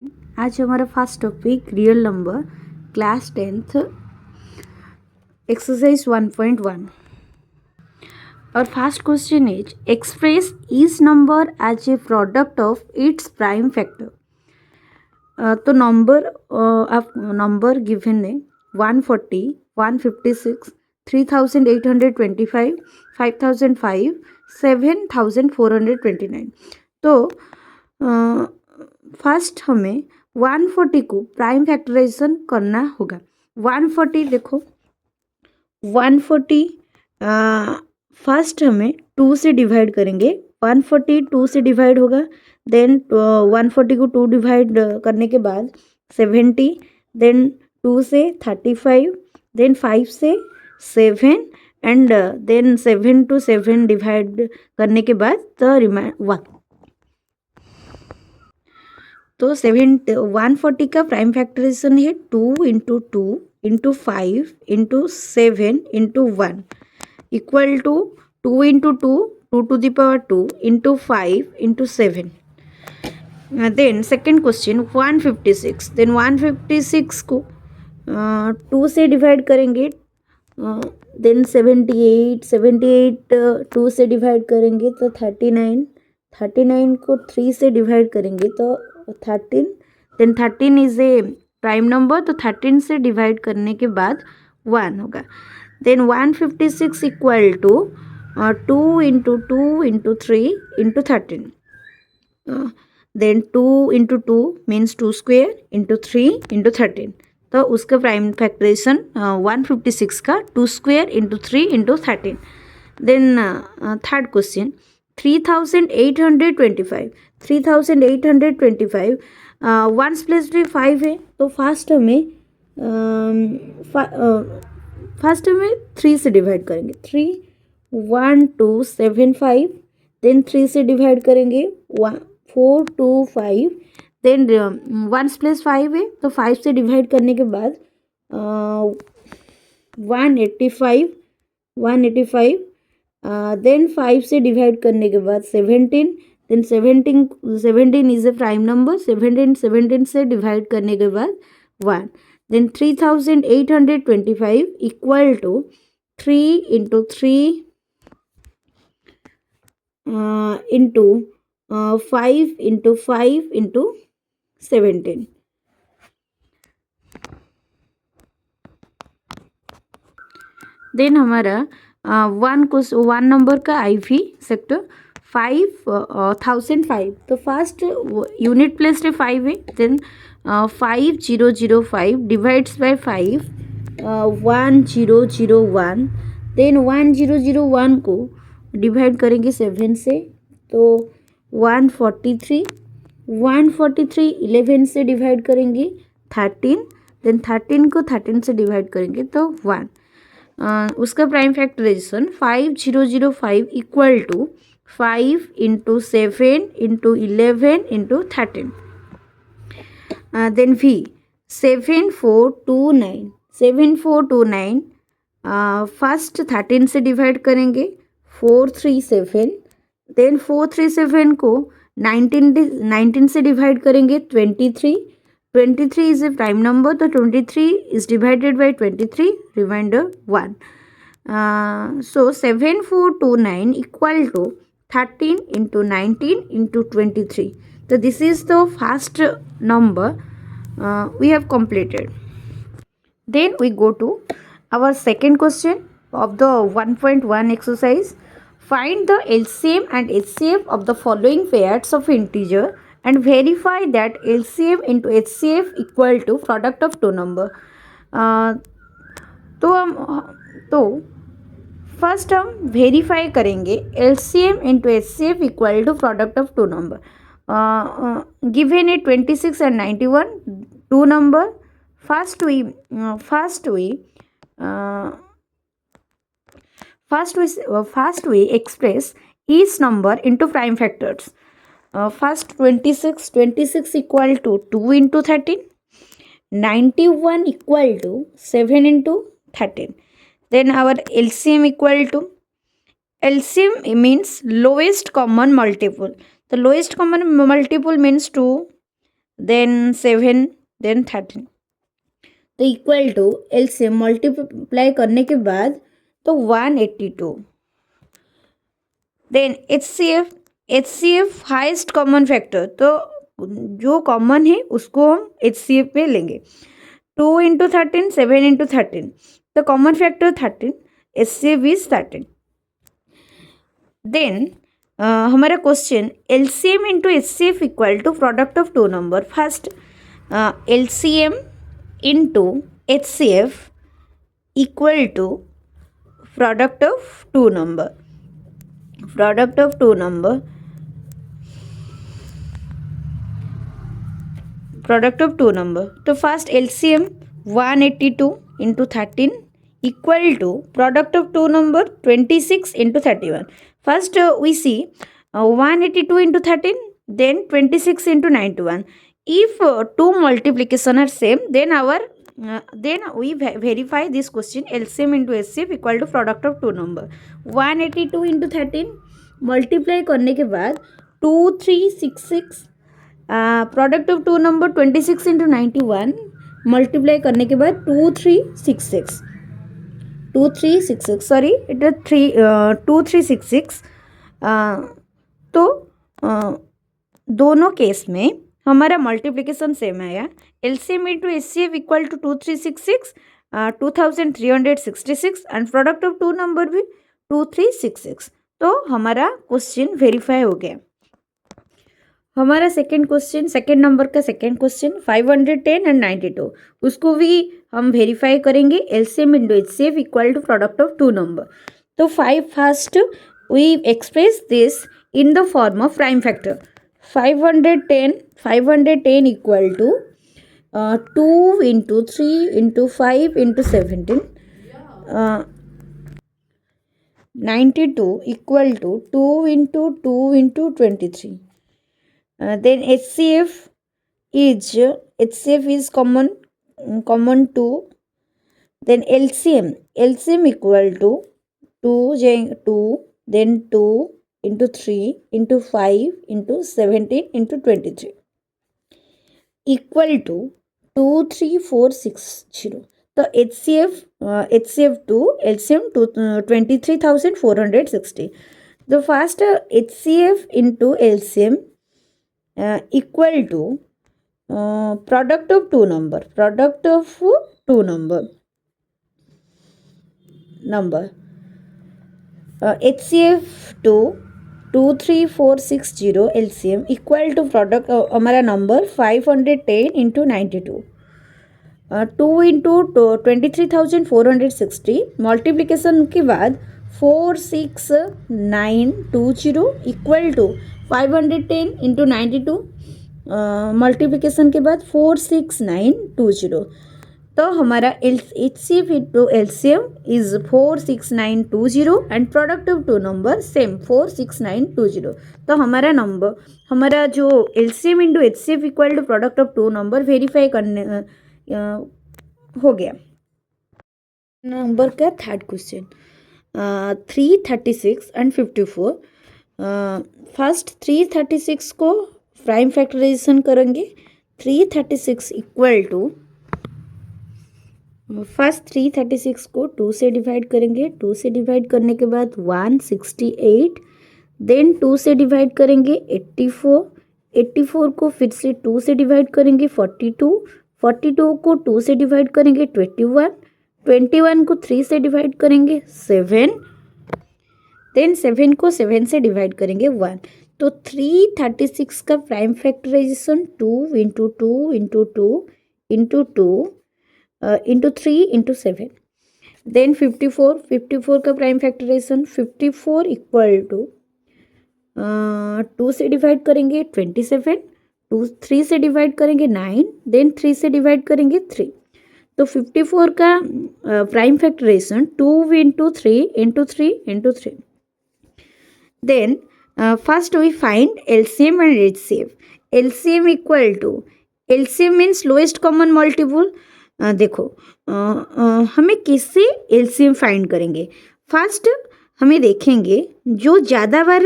आज हमारा first topic real number class 10th exercise 1.1 और first question is express each number as a product of its prime factor. तो number आप number given है 140, 156, 3825, 5005, 7429। तो first हमें 140 को प्राइम फैक्टराइजेशन करना होगा। 140 देखो 140 फर्स्ट हमें 2 से डिवाइड करेंगे। 140 2 से डिवाइड होगा, देन 140 को 2 डिवाइड करने के बाद 70, देन 2 से 35, देन 5 से 7 एंड देन 7 to 7 डिवाइड करने के बाद द रिमाइंड 1। तो 140 का प्राइम फैक्टराइजेशन है 2 into 2 into 5 into 7 into 1 equal to 2 into 2 2 to the power 2 into 5 into 7। Then second question 156, then 156 को 2 से डिवाइड करेंगे, देन 78 2 से डिवाइड करेंगे तो 39 को 3 से डिवाइड करेंगे तो 13, then 13 is a prime number, तो 13 से डिवाइड करने के बाद 1 होगा। Then 156 equal to 2 into 2 into 3 into 13, then 2 into 2 means 2 square into 3 into 13। तो उसका प्राइम फैक्टराइजेशन 156 का 2 square into 3 into 13। Then third question 3825 ones place भी 5 है, तो फर्स्ट हमें 3 से डिवाइड करेंगे। 3 1 2 7 5, देन 3 से डिवाइड करेंगे 4 2 5, देन 1 प्लस 5 है तो 5 से डिवाइड करने के बाद 185, देन 5 से डिवाइड करने के बाद 17, then 17 is a prime number, 17 से डिवाइड करने के बाद 1, then 3825 equal to 3 into 3 into 5 into 5 into 17। Then हमारा 1 नंबर का IV सेक्टर 5005, तो फर्स्ट यूनिट प्लेस 5 है, देन 5005 डिवाइड्स बाय 5 1001, देन 1001 को डिवाइड करेंगे 7 से तो 143 11 से डिवाइड करेंगे 13, देन 13 को 13 से डिवाइड करेंगे तो 1। उसका prime factorization 5005 equal to 5 into 7 into 11 into 13। Then V 7429 first 13 से डिवाइड करेंगे 437, देन 437 को 19 से डिवाइड करेंगे 23 इज ए प्राइम नंबर, तो 23 is divided by 23 reminder 1। So 7429 equal to 13 into 19 into 23। तो this is the first number we have completed. Then we go to our second question of the 1.1 exercise. Find the LCM and HCF of the following pairs of integer and verify that LCM into HCF equal to product of two number. तो first हम verify करेंगे LCM into HCF equal to product of two number. Given है 26 and 91 two number. First we express each number into prime factors. First 26 equal to 2 into 13, 91 equal to 7 into 13. Then our LCM equal to, LCM means lowest common multiple. The lowest common multiple means 2, then 7, then 13। तो equal to LCM multiply करने के बाद तो 182। Then HCF highest common factor, तो जो common है उसको हम एचसीएफ पे लेंगे। 2 इंटू 13, 7 इंटू 13, तो common factor 13, HCF is 13। Then हमारा question LCM into HCF equal to product of two number. First LCM into HCF equal to product of two number. Product of two number, product of two number, तो first LCM 182 into 13 equal to product of two number 26 into 31. First we see 182 into 13, then 26 into 91. If two multiplication are same, then we verify this question LCM into HCF equal to product of two number. 182 into 13 multiply करने के बाद 2366, product of two number 26 into 91 multiply करने के बाद 2366 sorry it is 2366। तो दोनों case में हमारा मल्टीप्लिकेशन सेम आया। LCM into HCF equal to 2366, 2366 and product of two number भी 2366। तो हमारा क्वेश्चन वेरीफाई हो गया। हमारा सेकेंड क्वेश्चन, सेकेंड नंबर का सेकेंड क्वेश्चन 510 एंड 92, उसको भी हम वेरीफाई करेंगे। LCM into HCF equal to product of two number. तो first we express this in the form of prime factor. 510 equal to 2 into 3 into 5 into 17, 92 equal to 2 into 2 into 23। Then HCF is common 2. Then LCM equal to 2, then 2 into 3 into 5 into 17 into 23 equal to 23460. तो HCF to LCM to 23,460. The first HCF into LCM equal to product of two number, HCF to 23460 LCM equal to product हमारा number 510 into 92, 2 into 23,460 multiplication के बाद 46920 equal to 510 into 92 multiplication के बाद 46920। तो हमारा HCF into LCM is 46920 and product of two number same 46920। तो हमारा नंबर, हमारा जो LCM into HCF equal to product of two number verify करने हो गया। नंबर का थर्ड क्वेश्चन 336 एंड 54। फर्स्ट 336 को प्राइम फैक्टराइजेशन करेंगे। 336 इक्वल टू, फर्स्ट 336 को 2 से डिवाइड करेंगे। 2 से डिवाइड करने के बाद 168, देन 2 से डिवाइड करेंगे 84, 84 को फिर से 2 से डिवाइड करेंगे 42, 42 को 2 से डिवाइड करेंगे 21, 21 को 3 से डिवाइड करेंगे 7, देन 7 को 7 से डिवाइड करेंगे 1। तो 336 का prime factorization 2 into 2 into 2 into 2 into 3 into 7। Then 54 का प्राइम फैक्टराइजेशन 54 इक्वल टू 2 से डिवाइड करेंगे 27, 3 से डिवाइड करेंगे 9, देन 3 से डिवाइड करेंगे 3। तो 54 का prime factorization 2 into 3 into 3 into 3। Then first we find LCM and HCF. LCM equal to, LCM means lowest common multiple। देखो हमें किससे LCM फाइंड करेंगे। फर्स्ट हमें देखेंगे जो ज़्यादा बार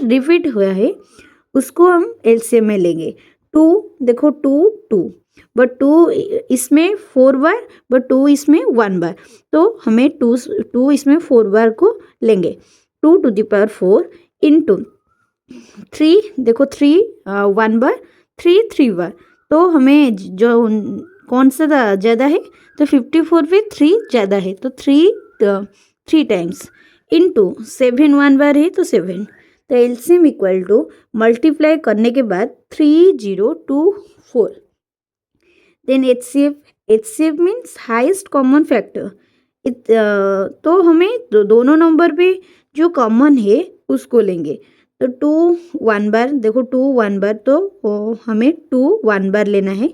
रिपीट हुआ है उसको हम LCM में लेंगे। टू, देखो टू टू, बट टू इसमें 4 बार, बट टू इसमें 1 बार, तो हमें टू इसमें 4 बार को लेंगे। 2⁴ इंटू 3, देखो 3 1 बार, 3 बार, तो हमें जो कौन सा ज़्यादा है, तो 54 पे 3 ज़्यादा है, तो 3 टाइम्स इंटू 7 1 बार है तो 7, तो एलसीएम इक्वल टू मल्टीप्लाई करने के बाद 3024, then HCF means highest common factor. तो हमें दोनों नंबर पे जो कॉमन है उसको लेंगे, तो 2 1 बार, देखो 2 1 बार, तो हमें 2 1 बार लेना है,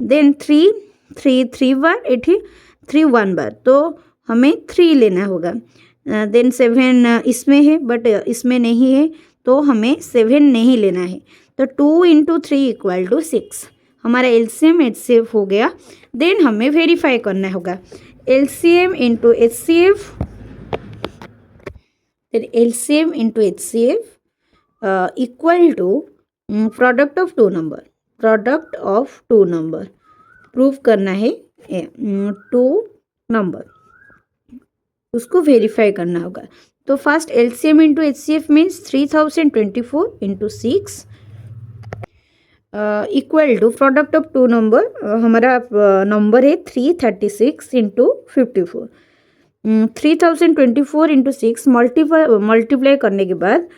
देन 3 बार, 3 1 बार, तो हमें 3 लेना होगा, देन 7 इसमें है बट इसमें नहीं है, तो हमें 7 नहीं लेना है, तो 2 इंटू 3 इक्वल टू 6, हमारा एलसीएम एचसीएफ हो गया। देन हमें वेरीफाई करना होगा, LCM into HCF, then LCM into HCF equal to product of two number, prove करना है 2 नंबर, उसको वेरीफाई करना होगा। तो first LCM into HCF means 3024 into 6 equal to product of 2 number, हमारा नंबर है 336 इंटू 54, 3024 इंटू 6 मल्टीप्लाई करने के बाद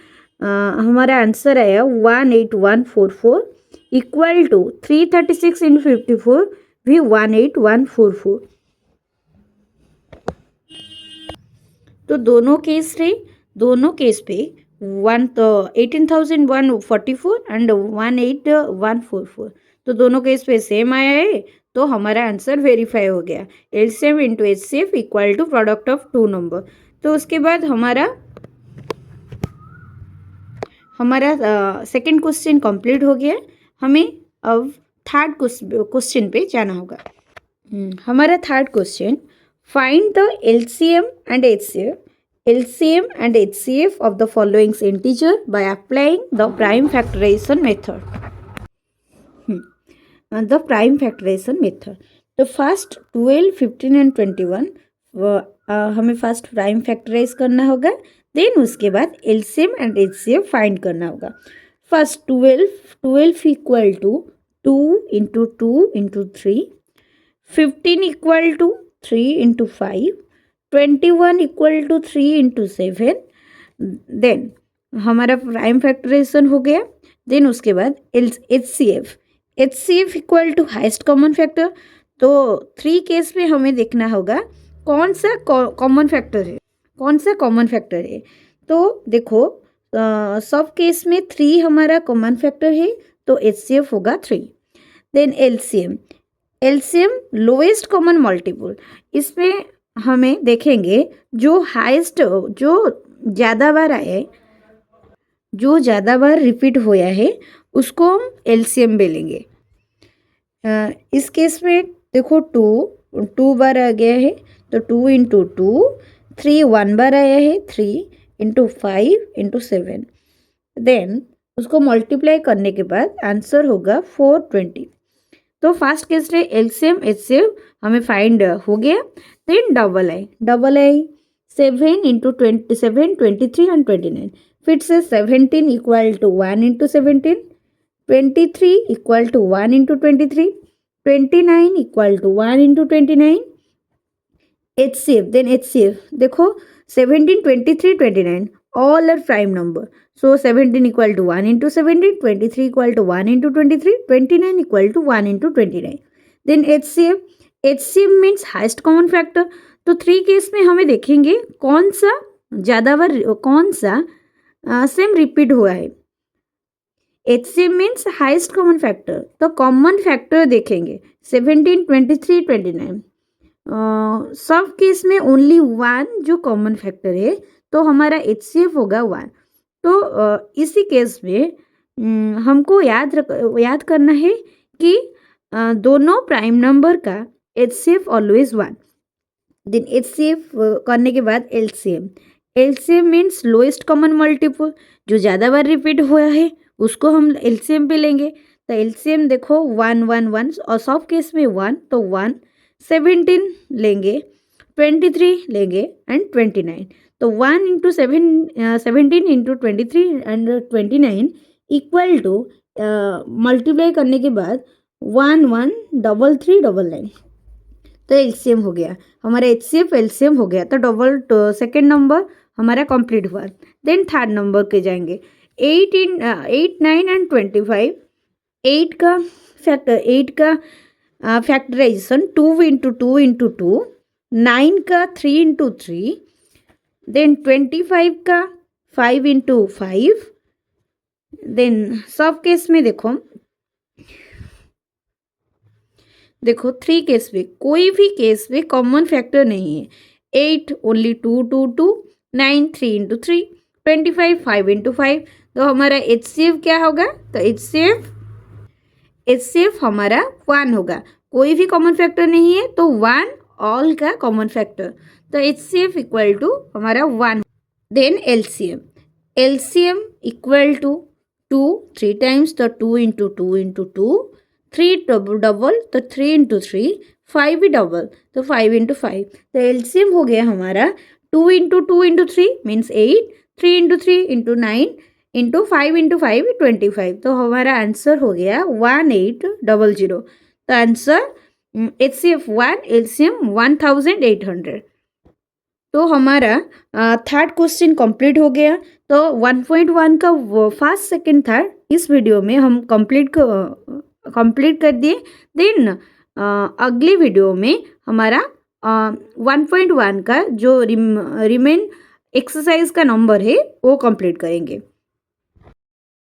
हमारा आंसर आया 18144 इक्वल टू 336 इंटू 54 भी 18144। तो दोनों केस पे 18,144 एंड 18144, तो दोनों केस पे सेम आया है, तो हमारा आंसर वेरीफाई हो गया। LCM into HCF equal to product of 2 number. तो उसके बाद हमारा सेकंड क्वेश्चन कंप्लीट हो गया। हमें अब थर्ड क्वेश्चन पे जाना होगा। हमारा third question, find the LCM and HCF of the following integer by applying the prime factorization method. The prime factorization method. तो फर्स्ट 12, 15 एंड 21 हमें फर्स्ट प्राइम फैक्टराइज करना होगा, देन उसके बाद एलसीएम एंड एचसीएफ फाइंड करना होगा। First 12 equal to 2 into 2 into 3, 15 equal to 3 into 5, 21 equal to 3 into 7, then हमारा prime factorization हो गया। देन उसके बाद HCF equal to highest common factor. तो 3 केस में हमें देखना होगा कौन सा कॉमन फैक्टर है, तो देखो सब केस में 3 हमारा कॉमन फैक्टर है, तो HCF होगा 3। Then LCM lowest common multiple, इसमें हमें देखेंगे जो हाईएस्ट, जो ज़्यादा बार रिपीट होया है उसको हम LCM में लेंगे। इस केस में देखो 2 बार आ गया है, तो 2 इंटू 2, 3 1 बार आया है, 3 इंटू 5 इंटू 7, देन उसको मल्टीप्लाई करने के बाद आंसर होगा 420। तो फर्स्ट केस में एलसीएम एचसीएफ हमें फाइंड हो गया। Then double I 7 into 27, 23 and 29, फिर से 17 equal to 1 into 17, 23 equal to 1 into 23, 29 equal to 1 into 29। HCF, then HCF देखो 17, 23, 29 all are prime number, so 17 equal to 1 into 17, 23 equal to 1 into 23, 29 equal to 1 into 29. Then HCF means highest common factor। तो 3 case में हमें देखेंगे कौन सा ज़्यादा बार, कौन सा सेम रिपीट हुआ है। HCF means highest common factor, तो कॉमन फैक्टर देखेंगे 17, 23, 29, सब केस में ओनली 1 जो कॉमन फैक्टर है, तो हमारा HCF होगा 1। तो इसी केस में हमको याद करना है कि दोनों प्राइम नंबर का HCF ऑलवेज 1। देन HCF करने के बाद LCM means lowest common multiple, जो ज़्यादा बार रिपीट हुआ है उसको हम LCM पे लेंगे। तो एलसीएम देखो 1 1 1 और सब केस में 1 तो 1 17 लेंगे 23 लेंगे एंड 29 तो 1 into 17 into 23 and 29 equal to multiply करने के बाद 1 1 डबल 3 डबल 9 तो एलसीएम हो गया हमारा एचसीएफ एलसीएम हो गया तो सेकेंड नंबर हमारा कंप्लीट हुआ। देन थर्ड नंबर के जाएंगे 8 9 एंड 25 8 का फैक्टराइजेशन 2 इंटू 2 इंटू 2 9 का 3 इंटू 3 देन 25 का 5 इंटू 5 देन सब केस में देखो 3 केस में कोई भी केस में कॉमन फैक्टर नहीं है 8 ओनली 2 2 2 9 3 इंटू 3 25 5 इंटू 5 तो हमारा एचसीएफ क्या होगा तो एचसीएफ हमारा 1 होगा कोई भी कॉमन फैक्टर नहीं है तो 1 ऑल का कॉमन फैक्टर तो एचसीएफ इक्वल टू हमारा 1 then LCM equal to 2 3 times तो 2 इंटू 2 इंटू 2 3 डबल तो 3 इंटू 3 5 भी डबल तो 5 इंटू 5 तो एलसीएम हो गया हमारा 2 into 2 into 3 means 8 3 into 3 into 9 into 5 into 5 25 तो हमारा आंसर हो गया 1800 तो आंसर एचसीएफ 1 एलसीएम 1800 तो हमारा थर्ड क्वेश्चन कंप्लीट हो गया तो 1.1 का फर्स्ट सेकंड थर्ड इस वीडियो में हम कंप्लीट कर दिए। देन अगली वीडियो में हमारा 1.1 का जो रिमेन एक्सरसाइज का नंबर है वो कंप्लीट करेंगे।